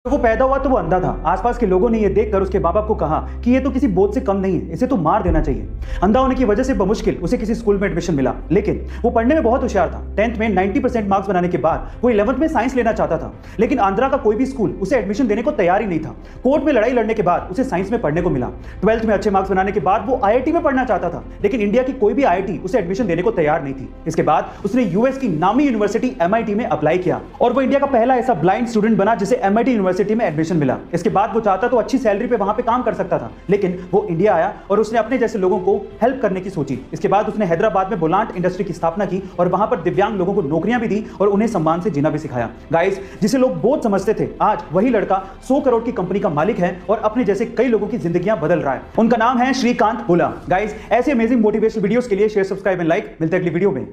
तो वो पैदा हुआ तो वो अंधा था। आसपास के लोगों ने ये देखकर उसके माँ बाप को कहा कि ये तो किसी बोझ से कम नहीं है, इसे तो मार देना चाहिए। अंधा होने की वजह से बमुश्किल उसे किसी स्कूल में एडमिशन मिला, लेकिन वो पढ़ने में बहुत होशियार था। 10th में 90% मार्क्स बनाने के बाद वो 11th में साइंस लेना चाहता था, लेकिन आंध्रा का कोई भी स्कूल उसे एडमिशन देने को तैयार ही नहीं था। कोर्ट में लड़ाई लड़ने के बाद उसे साइंस में पढ़ने को मिला। 12th में अच्छे मार्क्स बनाने के बाद वो IIT में पढ़ना चाहता था, लेकिन इंडिया की कोई भी IIT उसे एडमिशन देने को तैयार नहीं थी। इसके बाद उसने US की नामी यूनिवर्सिटी MIT में अप्लाई किया और वो इंडिया का पहला ऐसा ब्लाइंड स्टूडेंट बना जिसे MIT यूनिवर्सिटी में एडमिशन मिला। इसके बाद वो चाहता तो अच्छी सैलरी पे वहां पे काम कर सकता था, लेकिन वो इंडिया आया और उसने अपने जैसे लोगों को हेल्प करने की सोची। इसके बाद उसने हैदराबाद में बुलांट इंडस्ट्री की स्थापना की और वहां पर दिव्यांग लोगों को नौकरियां भी दी और उन्हें सम्मान से जीना भी सिखाया। गाइस, जिसे लोग बोझ समझते थे, आज वही लड़का 100 करोड़ की कंपनी का मालिक है और अपने जैसे कई लोगों की जिंदगियां बदल रहा है। उनका नाम है श्रीकांत बोला। गाइस, ऐसे अमेजिंग मोटिवेशनल वीडियोस के लिए शेयर, सब्सक्राइब एंड लाइक। मिलते हैं अगली वीडियो में।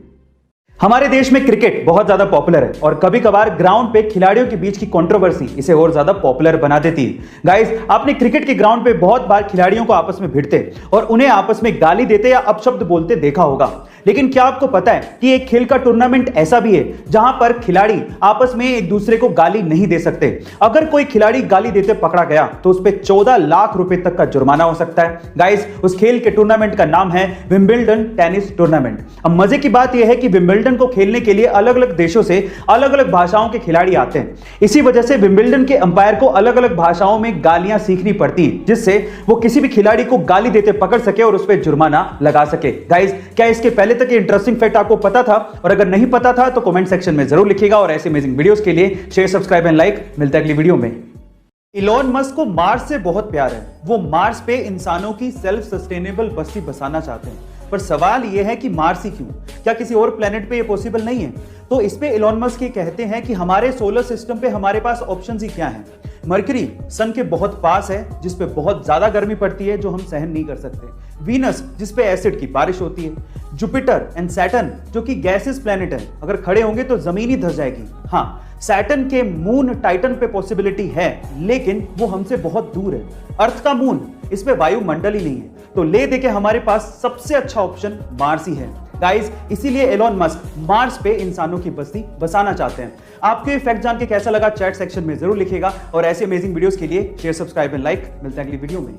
हमारे देश में क्रिकेट बहुत ज्यादा पॉपुलर है और कभी कभार ग्राउंड पे खिलाड़ियों के बीच की कंट्रोवर्सी इसे और ज्यादा पॉपुलर बना देती है। गाइस, आपने क्रिकेट के ग्राउंड पे बहुत बार खिलाड़ियों को आपस में भिड़ते और उन्हें आपस में गाली देते या अपशब्द बोलते देखा होगा, लेकिन क्या आपको पता है कि एक खेल का टूर्नामेंट ऐसा भी है जहां पर खिलाड़ी आपस में एक दूसरे को गाली नहीं दे सकते। अगर कोई खिलाड़ी गाली देते पकड़ा गया तो उस पर 14 लाख रुपए तक का जुर्माना हो सकता है। गाइस, उस खेल के टूर्नामेंट का नाम है विंबलडन टेनिस टूर्नामेंट। अब मजे की बात यह है कि विंबलडन को खेलने के लिए अलग अलग देशों से अलग अलग भाषाओं के खिलाड़ी आते हैं। इसी वजह से विंबलडन के अंपायर को अलग अलग भाषाओं में गालियां सीखनी पड़ती हैं, जिससे वो किसी भी खिलाड़ी को गाली देते पकड़ सके और उस पर जुर्माना लगा सके। गाइस, क्या इसके पहले तक इंटरेस्टिंग फैक्ट आपको पता था? और अगर नहीं पता था तो कमेंट सेक्शन में जरूर लिखिएगा और ऐसे अमेजिंग वीडियोस के लिए शेयर, सब्सक्राइब एंड लाइक। मिलता है अगली वीडियो में। इलॉन मस्क को मार्स से बहुत प्यार है। वो मार्स पे इंसानों की सेल्फ सस्टेनेबल बस्ती बसाना चाहते हैं, पर सवाल यह है कि मार्स ही क्यों? क्या किसी और प्लेनेट पे ये पॉसिबल नहीं है? तो इस पे इलॉन मस्क ये कहते हैं कि हमारे सोलर सिस्टम पे हमारे पास ऑप्शंस ही क्या हैं। मरकरी सन के बहुत पास है, जिस पे बहुत ज्यादा गर्मी पड़ती है जो हम सहन नहीं कर सकते। वीनस, जिस पे एसिड की बारिश होती है। जुपिटर एंड सैटर्न, जो कि गैसेस प्लेनेट है, अगर खड़े होंगे तो जमीन ही धंस जाएगी। हाँ, सैटर्न के मून टाइटन पे पॉसिबिलिटी है, लेकिन वो हमसे बहुत दूर है। अर्थ का मून, इस पे वायुमंडल ही नहीं है, तो ले दे के हमारे पास सबसे अच्छा ऑप्शन मार्स ही है। गाइस, इसीलिए एलॉन मस्क मार्स पे इंसानों की बस्ती बसाना चाहते हैं। आपको ये फैक्ट जान के कैसा लगा चैट सेक्शन में जरूर लिखिएगा और ऐसे अमेजिंग वीडियोस के लिए शेयर, सब्सक्राइब एंड लाइक। मिलते हैं अगली वीडियो में।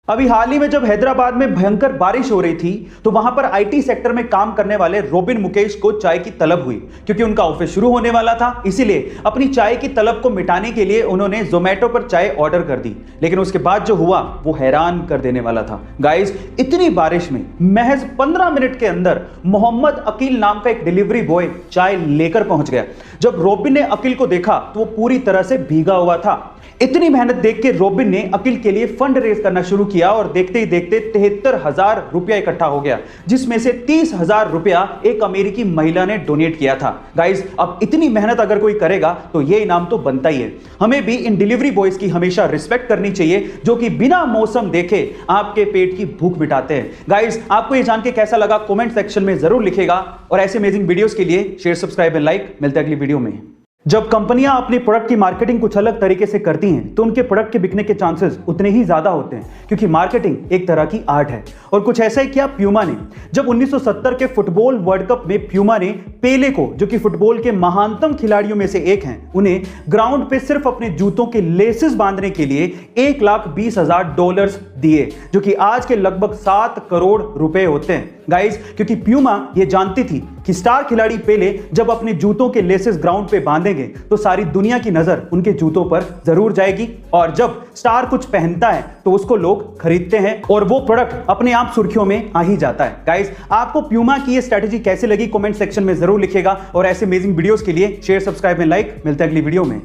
अभी हाल ही में जब हैदराबाद में भयंकर बारिश हो रही थी तो वहां पर IT सेक्टर में काम करने वाले रोबिन मुकेश को चाय की तलब हुई, क्योंकि उनका ऑफिस शुरू होने वाला था। इसीलिए अपनी चाय की तलब को मिटाने के लिए उन्होंने जोमेटो पर चाय ऑर्डर कर दी, लेकिन उसके बाद जो हुआ वो हैरान कर देने वाला था। गाइस, इतनी बारिश में महज 15 मिनट के अंदर मोहम्मद अकील नाम का एक डिलीवरी बॉय चाय लेकर पहुंच गया। जब रोबिन ने अकील को देखा तो वो पूरी तरह से भीगा हुआ था। इतनी मेहनत देख के रोबिन ने अकील के लिए फंड रेज करना शुरू किया और देखते ही देखते 73,000 रुपया इकट्ठा हो गया, जिसमें से 30,000 रुपया एक अमेरिकी महिला ने डोनेट किया था। गाइस, अब इतनी मेहनत अगर कोई करेगा तो ये इनाम तो बनता ही है। हमें भी इन डिलीवरी बॉयज की हमेशा रिस्पेक्ट करनी चाहिए, जो कि बिना मौसम देखे आपके पेट की भूख मिटाते हैं। गाइस, आपको ये जान के कैसा लगा कमेंट सेक्शन में जरूर लिखिएगा और ऐसे अमेजिंग वीडियोस के लिए शेयर, सब्सक्राइब एंड लाइक। मिलते हैं अगली वीडियो में। जब कंपनियां अपने प्रोडक्ट की मार्केटिंग कुछ अलग तरीके से करती हैं तो उनके प्रोडक्ट के बिकने के चांसेस उतने ही ज्यादा होते हैं, क्योंकि मार्केटिंग एक तरह की आर्ट है। और कुछ ऐसा ही किया प्यूमा ने। जब 1970 के फुटबॉल वर्ल्ड कप में प्यूमा ने पेले को, जो कि फुटबॉल के महानतम खिलाड़ियों में से एक हैं, उन्हें ग्राउंड पे सिर्फ अपने जूतों के लेसेस बांधने के लिए $1,20,000 दिए, जो कि आज के लगभग 7 करोड़ रुपए होते हैं। गाइस, क्योंकि प्यूमा ये जानती थी कि स्टार खिलाड़ी पेले जब अपने जूतों के लेसेस ग्राउंड पे बांधेंगे तो सारी दुनिया की नजर उनके जूतों पर जरूर जाएगी, और जब स्टार कुछ पहनता है तो उसको लोग खरीदते हैं और वो प्रोडक्ट अपने आप सुर्खियों में आ ही जाता है। गाइस, आपको प्यूमा की ये स्ट्रेटजी कैसे लगी कमेंट सेक्शन में जरूर लिखिएगा और ऐसे अमेजिंग वीडियोस के लिए शेयर, सब्सक्राइब एंड लाइक। मिलते हैं अगली वीडियो में।